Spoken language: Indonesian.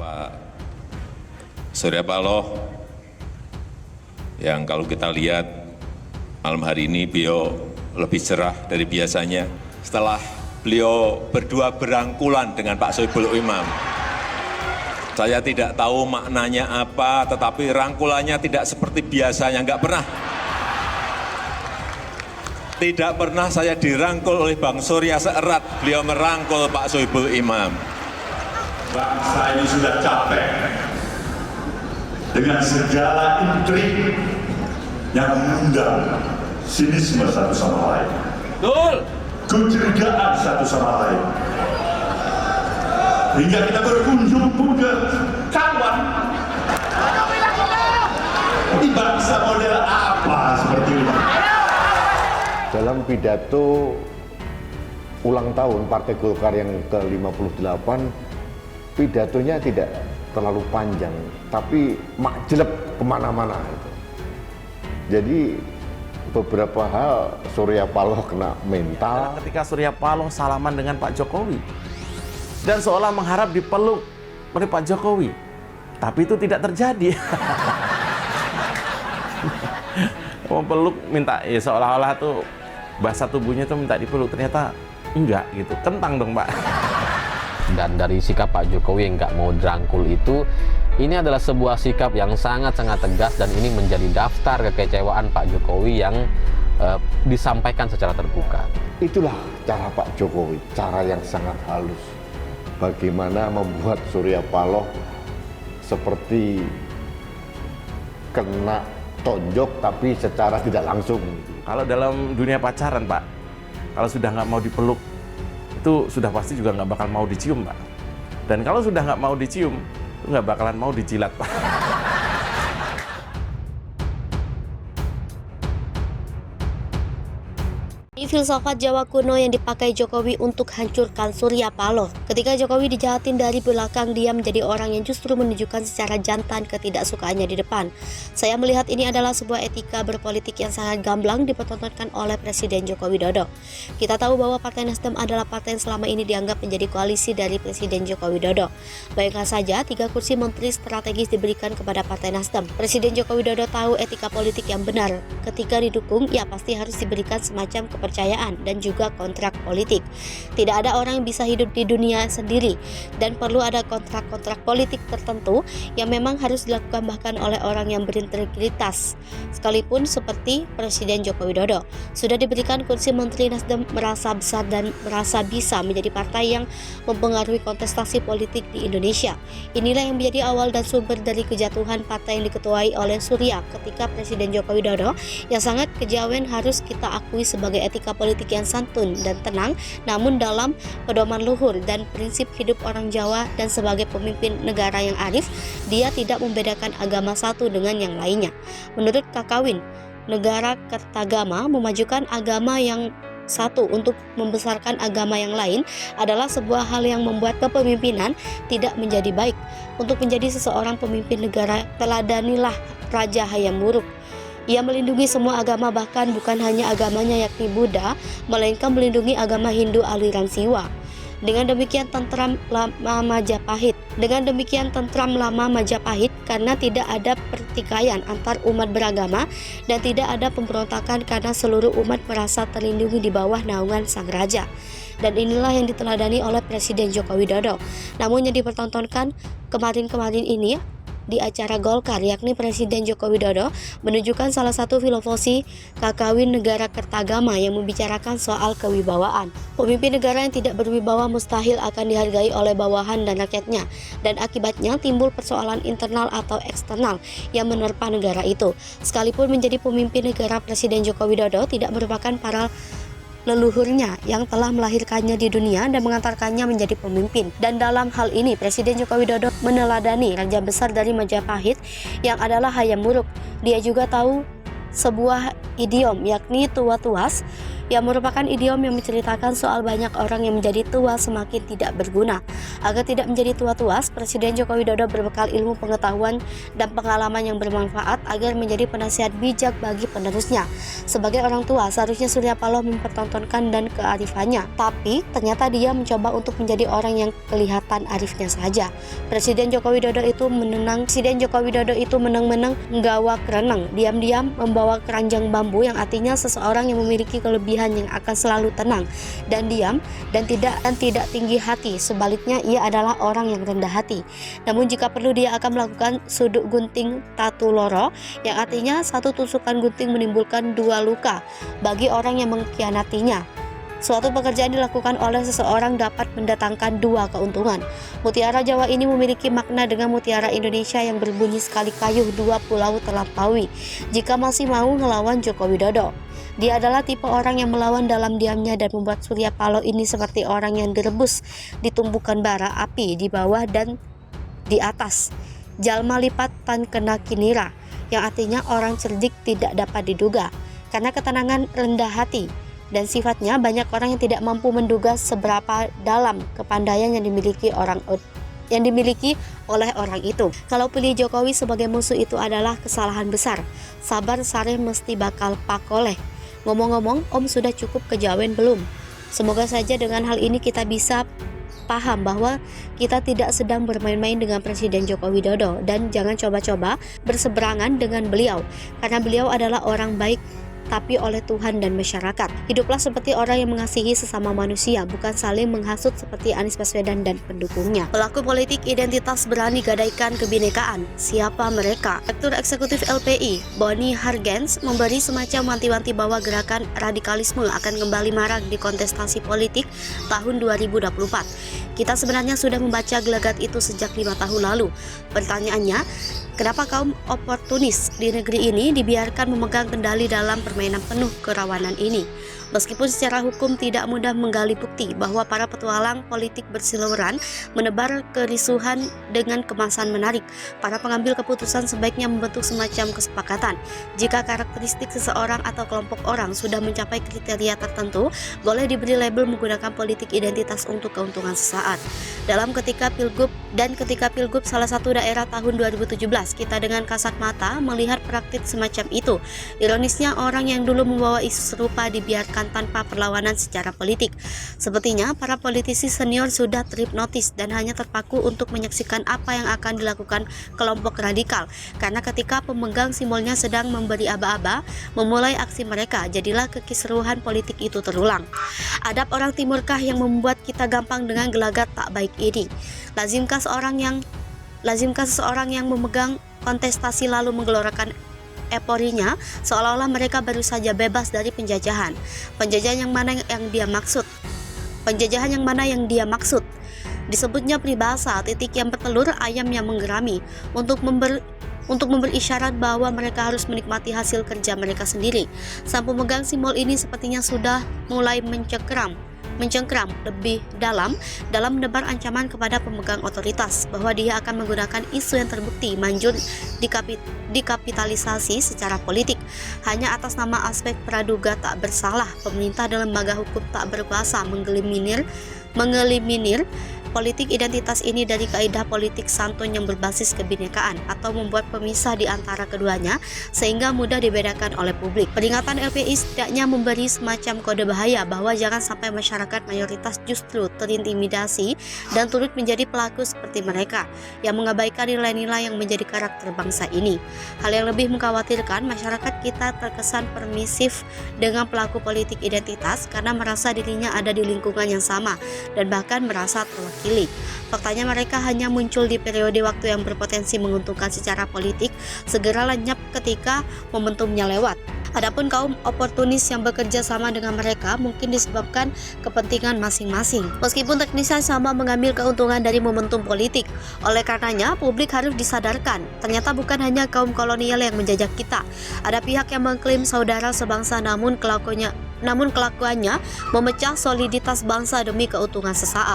Pak Surya Paloh yang kalau kita lihat malam hari ini beliau lebih cerah dari biasanya setelah beliau berdua berangkulan dengan Pak Soebul Imam. Saya tidak tahu maknanya apa, tetapi rangkulannya tidak seperti biasanya, Tidak pernah saya dirangkul oleh Bang Surya seerat beliau merangkul Pak Soebul Imam. Bangsa ini sudah capek dengan segala intrik yang mengundang sinisme satu sama lain. Betul. Kecurigaan satu sama lain. Hingga kita berkunjung ke kawan. Ini bangsa model apa seperti ini? Dalam pidato ulang tahun Partai Golkar yang ke-58, pidatonya tidak terlalu panjang, tapi makjeleb kemana-mana. Jadi beberapa hal Surya Paloh kena mental. Ketika Surya Paloh salaman dengan Pak Jokowi dan seolah mengharap dipeluk oleh Pak Jokowi, tapi itu tidak terjadi. Peluk minta, ya seolah-olah tuh bahasa tubuhnya tuh minta dipeluk, ternyata enggak gitu, kentang dong Pak. Dan dari sikap Pak Jokowi yang nggak mau dirangkul itu, ini adalah sebuah sikap yang sangat-sangat tegas dan ini menjadi daftar kekecewaan Pak Jokowi yang disampaikan secara terbuka. Itulah cara Pak Jokowi, cara yang sangat halus. Bagaimana membuat Surya Paloh seperti kena tonjok tapi secara tidak langsung. Kalau dalam dunia pacaran Pak, kalau sudah nggak mau dipeluk, itu sudah pasti juga nggak bakal mau dicium Pak. Dan kalau sudah nggak mau dicium, itu nggak bakalan mau dijilat Pak. Filsafat Jawa kuno yang dipakai Jokowi untuk hancurkan Surya Paloh. Ketika Jokowi dijahatin dari belakang, dia menjadi orang yang justru menunjukkan secara jantan ketidaksukaannya di depan. Saya melihat ini adalah sebuah etika berpolitik yang sangat gamblang dipertontonkan oleh Presiden Joko Widodo. Kita tahu bahwa Partai Nasdem adalah partai yang selama ini dianggap menjadi koalisi dari Presiden Joko Widodo. Bayangkan saja 3 kursi menteri strategis diberikan kepada Partai Nasdem. Presiden Joko Widodo tahu etika politik yang benar. Ketika didukung, ya pasti harus diberikan semacam kepercayaan dan juga kontrak politik. Tidak ada orang yang bisa hidup di dunia sendiri dan perlu ada kontrak-kontrak politik tertentu yang memang harus dilakukan bahkan oleh orang yang berintegritas, sekalipun seperti Presiden Joko Widodo. Sudah diberikan kursi Menteri, Nasdem merasa besar dan merasa bisa menjadi partai yang mempengaruhi kontestasi politik di Indonesia. Inilah yang menjadi awal dan sumber dari kejatuhan partai yang diketuai oleh Surya ketika Presiden Joko Widodo yang sangat kejawen harus kita akui sebagai etika politik yang santun dan tenang, namun dalam pedoman luhur dan prinsip hidup orang Jawa, dan sebagai pemimpin negara yang arif, dia tidak membedakan agama satu dengan yang lainnya. Menurut Kakawin, negara Kertagama memajukan agama yang satu untuk membesarkan agama yang lain adalah sebuah hal yang membuat kepemimpinan tidak menjadi baik. Untuk menjadi seseorang pemimpin negara, teladanilah Raja Hayam Wuruk. Ia melindungi semua agama, bahkan bukan hanya agamanya yakni Buddha, melainkan melindungi agama Hindu aliran Siwa. Dengan demikian tentram lama Majapahit. Karena tidak ada pertikaian antar umat beragama dan tidak ada pemberontakan karena seluruh umat merasa terlindungi di bawah naungan sang raja. Dan inilah yang diteladani oleh Presiden Joko Widodo. Namun yang dipertontonkan kemarin-kemarin ini di acara Golkar, yakni Presiden Joko Widodo menunjukkan salah satu filosofi Kakawin negara Kertagama yang membicarakan soal kewibawaan. Pemimpin negara yang tidak berwibawa mustahil akan dihargai oleh bawahan dan rakyatnya, dan akibatnya timbul persoalan internal atau eksternal yang menerpa negara itu. Sekalipun menjadi pemimpin negara, Presiden Joko Widodo tidak merupakan para leluhurnya yang telah melahirkannya di dunia dan mengantarkannya menjadi pemimpin. Dan dalam hal ini Presiden Joko Widodo meneladani raja besar dari Majapahit yang adalah Hayam Wuruk. Dia juga tahu sebuah idiom yakni tua tuas yang merupakan idiom yang menceritakan soal banyak orang yang menjadi tua semakin tidak berguna. Agar tidak menjadi tua-tua, Presiden Joko Widodo berbekal ilmu pengetahuan dan pengalaman yang bermanfaat agar menjadi penasihat bijak bagi penerusnya. Sebagai orang tua, seharusnya Surya Paloh mempertontonkan dan kearifannya, tapi ternyata dia mencoba untuk menjadi orang yang kelihatan arifnya saja. Presiden Joko Widodo itu menang-menang nggawa kereneng, diam-diam membawa keranjang bambu, yang artinya seseorang yang memiliki kelebihan yang akan selalu tenang dan diam dan tidak tinggi hati. Sebaliknya, ia adalah orang yang rendah hati. Namun jika perlu, dia akan melakukan suduk gunting tatu loro, yang artinya satu tusukan gunting menimbulkan 2 luka bagi orang yang mengkhianatinya. Suatu pekerjaan dilakukan oleh seseorang dapat mendatangkan 2 keuntungan. Mutiara Jawa ini memiliki makna dengan mutiara Indonesia yang berbunyi sekali kayuh 2 pulau terlampaui. Jika masih mau ngelawan Joko Widodo, dia adalah tipe orang yang melawan dalam diamnya dan membuat Surya Paloh ini seperti orang yang direbus di tumbukan bara api di bawah dan di atas. Jalma lipat tan kena kinira, yang artinya orang cerdik tidak dapat diduga. Karena ketenangan rendah hati dan sifatnya, banyak orang yang tidak mampu menduga seberapa dalam kepandaian yang dimiliki oleh orang itu. Kalau pilih Jokowi sebagai musuh itu adalah kesalahan besar. Sabar sare mesti bakal pakoleh. Ngomong-ngomong, Om sudah cukup kejawen belum? Semoga saja dengan hal ini kita bisa paham bahwa kita tidak sedang bermain-main dengan Presiden Joko Widodo, dan jangan coba-coba berseberangan dengan beliau, karena beliau adalah orang baik tapi oleh Tuhan dan masyarakat. Hiduplah seperti orang yang mengasihi sesama manusia, bukan saling menghasut seperti Anies Baswedan dan pendukungnya. Pelaku politik identitas berani gadaikan kebinekaan. Siapa mereka? Direktur Eksekutif LPI, Boni Hargens, memberi semacam wanti-wanti bahwa gerakan radikalisme akan kembali marak di kontestasi politik tahun 2024. Kita sebenarnya sudah membaca gelagat itu sejak 5 tahun lalu. Pertanyaannya, kenapa kaum oportunis di negeri ini dibiarkan memegang kendali dalam permainan penuh kerawanan ini? Meskipun secara hukum tidak mudah menggali bukti bahwa para petualang politik bersiluweran menebar kerisuhan dengan kemasan menarik, para pengambil keputusan sebaiknya membentuk semacam kesepakatan. Jika karakteristik seseorang atau kelompok orang sudah mencapai kriteria tertentu, boleh diberi label menggunakan politik identitas untuk keuntungan sesaat. Ketika Pilgub salah satu daerah tahun 2017, kita dengan kasat mata melihat praktik semacam itu. Ironisnya, orang yang dulu membawa isu serupa dibiarkan tanpa perlawanan secara politik. Sepertinya para politisi senior sudah terhipnotis dan hanya terpaku untuk menyaksikan apa yang akan dilakukan kelompok radikal, karena ketika pemegang simbolnya sedang memberi aba-aba memulai aksi mereka, jadilah kekisruhan politik itu terulang. Adab orang timurkah yang membuat kita gampang dengan gelagat tak baik ini? Lazimkah seseorang yang memegang kontestasi lalu menggelorakan euforinya seolah-olah mereka baru saja bebas dari penjajahan? Penjajahan yang mana yang dia maksud? Disebutnya peribahasa, titik yang bertelur, ayam yang menggerami, untuk memberi isyarat bahwa mereka harus menikmati hasil kerja mereka sendiri. Sang pemegang simbol ini sepertinya sudah mulai mencengkram lebih dalam menebar ancaman kepada pemegang otoritas bahwa dia akan menggunakan isu yang terbukti manjur dikapitalisasi secara politik hanya atas nama aspek praduga tak bersalah. Pemerintah dan lembaga hukum tak berkuasa mengeliminir politik identitas ini dari kaidah politik santun yang berbasis kebinekaan atau membuat pemisah di antara keduanya sehingga mudah dibedakan oleh publik. Peringatan LPI setidaknya memberi semacam kode bahaya bahwa jangan sampai masyarakat mayoritas justru terintimidasi dan turut menjadi pelaku seperti mereka yang mengabaikan nilai-nilai yang menjadi karakter bangsa ini. Hal yang lebih mengkhawatirkan, masyarakat kita terkesan permisif dengan pelaku politik identitas karena merasa dirinya ada di lingkungan yang sama dan bahkan merasa terwakili. Faktanya mereka hanya muncul di periode waktu yang berpotensi menguntungkan secara politik, segera lenyap ketika momentumnya lewat. Adapun kaum oportunis yang bekerja sama dengan mereka mungkin disebabkan kepentingan masing-masing. Meskipun teknisnya sama mengambil keuntungan dari momentum politik. Oleh karenanya, publik harus disadarkan, ternyata bukan hanya kaum kolonial yang menjajah kita. Ada pihak yang mengklaim saudara sebangsa namun kelakuannya memecah soliditas bangsa demi keuntungan sesaat.